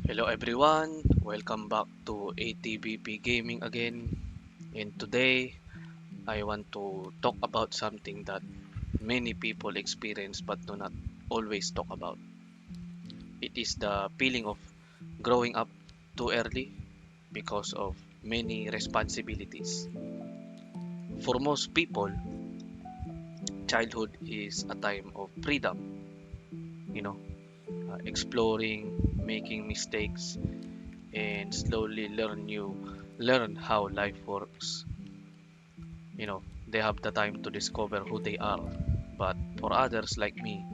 Hello everyone, welcome back to ATBP Gaming again. And today I want to talk about something that many people experience but do not always talk about. It is the feeling of growing up too early because of many responsibilities. For most people, childhood is a time of freedom, you know, exploring, making mistakes, and slowly learn how life works. They have the time to discover who they are. But for others like me,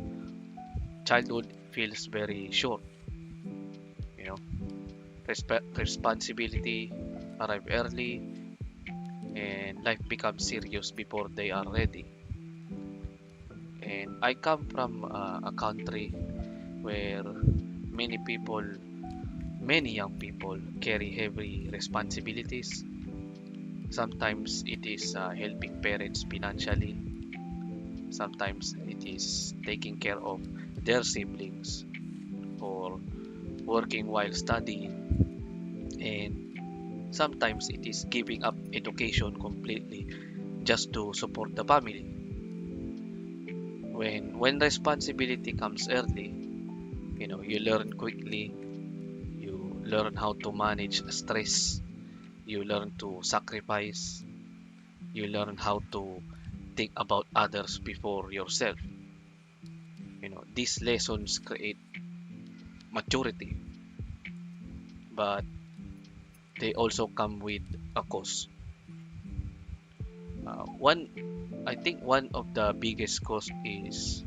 childhood feels very short. you know Responsibility arrive early, and life becomes serious before they are ready. And I come from a country where many people many young people carry heavy responsibilities. Sometimes it is helping parents financially, sometimes it is taking care of their siblings, or working while studying, and sometimes it is giving up education completely just to support the family. When responsibility comes early, you learn quickly, you learn how to manage stress, you learn to sacrifice, you learn how to think about others before yourself. These lessons create maturity, but they also come with a cost. One I think one of the biggest cost is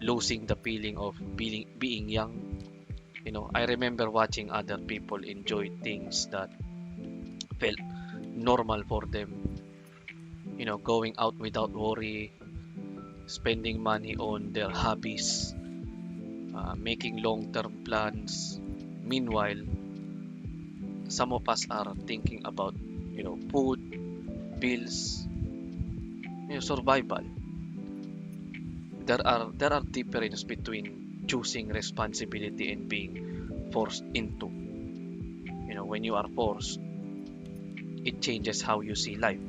losing the feeling of being young. I remember watching other people enjoy things that felt normal for them. Going out without worry, spending money on their hobbies, making long-term plans. Meanwhile, some of us are thinking about, food, bills, survival. There are difference between choosing responsibility and being forced into. When you are forced, it changes how you see life.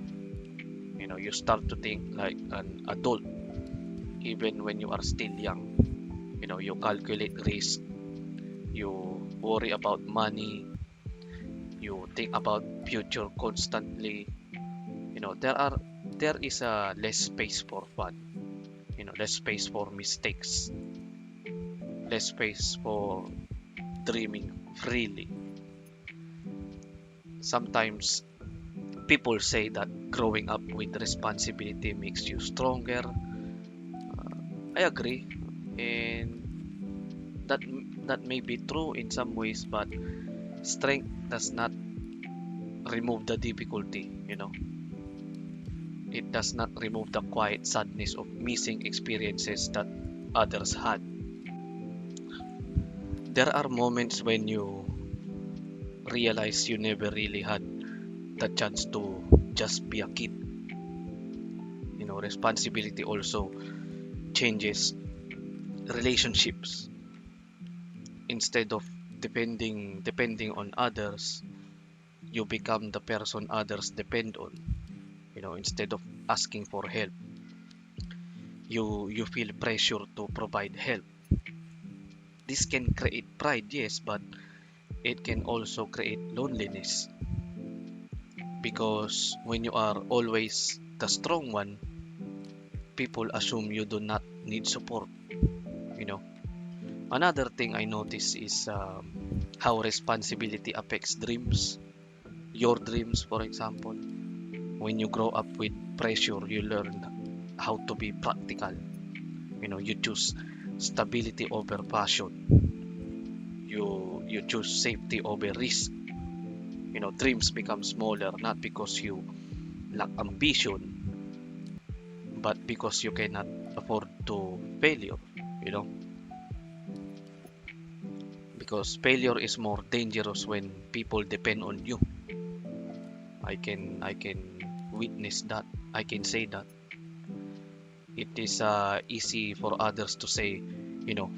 You start to think like an adult even when you are still young. You calculate risk, you worry about money, you think about future constantly. There is a less space for fun, less space for mistakes, less space for dreaming freely. Sometimes people say that growing up with responsibility makes you stronger. I agree, and that that may be true in some ways, but strength does not remove the difficulty. It does not remove the quiet sadness of missing experiences that others had. There are moments when you realize you never really had the chance to just be a kid. Responsibility also changes relationships. Instead of depending on others, you become the person others depend on. Instead of asking for help, you feel pressure to provide help. This can create pride, yes, but it can also create loneliness, because when you are always the strong one, people assume you do not need support. you know Another thing I notice is how responsibility affects dreams. Your dreams, for example, when you grow up with pressure, you learn how to be practical. You choose stability over passion, you choose safety over risk. Dreams become smaller not because you lack ambition, but because you cannot afford to failure. you know because failure is more dangerous when people depend on you. I can witness that. I can say that it is easy for others to say,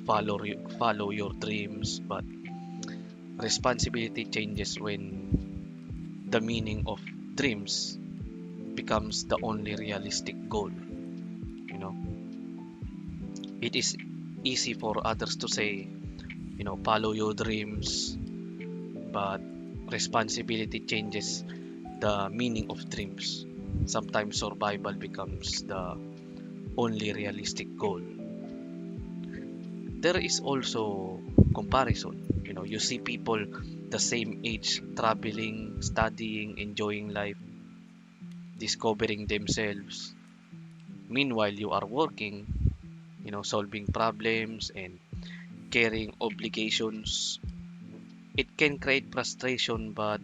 follow your dreams, but responsibility changes when the meaning of dreams becomes the only realistic goal. You know, it is easy for others to say, follow your dreams, but responsibility changes the meaning of dreams. Sometimes survival becomes the only realistic goal. There is also comparison. You see people the same age traveling, studying, enjoying life, discovering themselves. Meanwhile, you are working, solving problems and carrying obligations. It can create frustration but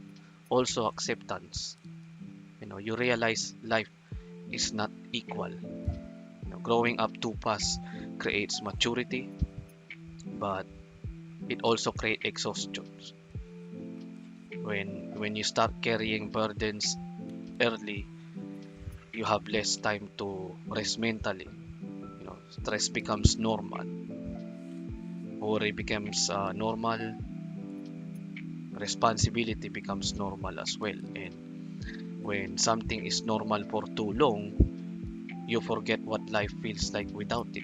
also acceptance. You realize life is not equal. Growing up too fast creates maturity, but it also creates exhaustion. When you start carrying burdens early, you have less time to rest mentally. Stress becomes normal, worry becomes normal, responsibility becomes normal as well. And when something is normal for too long, you forget what life feels like without it.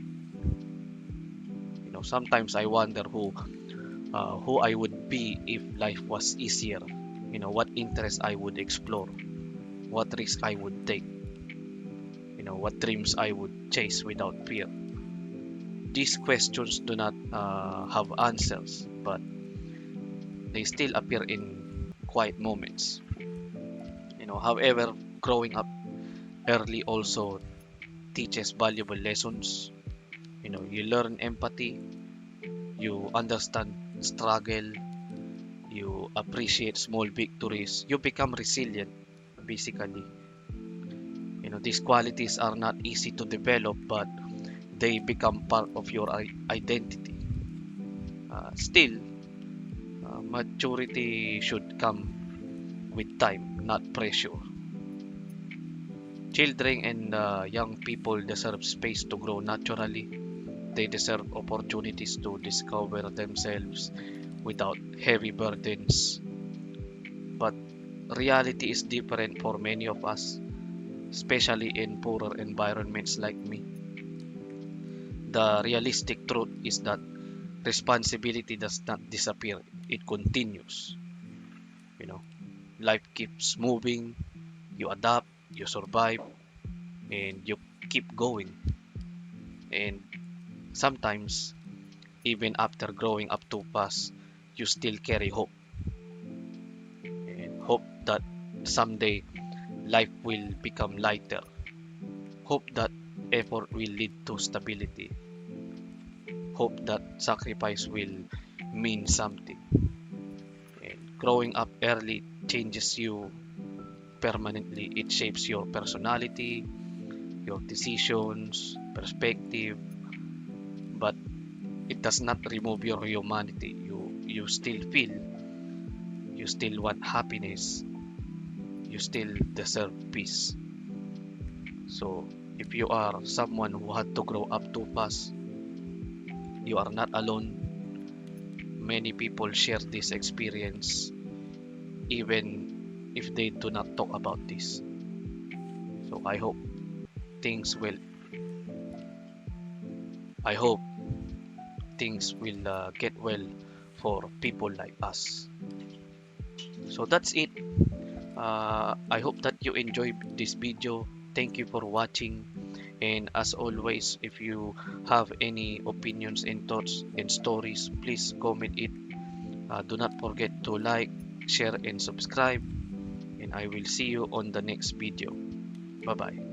Sometimes I wonder who I would be if life was easier. What interests I would explore, what risks I would take, what dreams I would chase without fear. These questions do not have answers, but they still appear in quiet moments. However, growing up early also teaches valuable lessons. You learn empathy, you understand struggle, you appreciate small victories, you become resilient, basically. These qualities are not easy to develop, but they become part of your identity. Still, maturity should come with time, not pressure. Children and young people deserve space to grow naturally. They deserve opportunities to discover themselves without heavy burdens. But reality is different for many of us, especially in poorer environments like me. The realistic truth is that responsibility does not disappear, it continues. You know, Life keeps moving, you adapt, you survive, and you keep going. And sometimes, even after growing up too fast, you still carry hope, and hope that someday life will become lighter, hope that effort will lead to stability, hope that sacrifice will mean something. And growing up early changes you permanently. It shapes your personality, your decisions, perspective, but it does not remove your humanity. You still feel, you still want happiness, you still deserve peace. So if you are someone who had to grow up too fast, you are not alone. Many people share this experience, even if they do not talk about this. So things will, I hope things will get well for people like us. So that's it. I hope that you enjoyed this video. Thank you for watching. And as always, if you have any opinions and thoughts and stories, please comment it. Do not forget to like, share, and subscribe. And I will see you on the next video. Bye bye.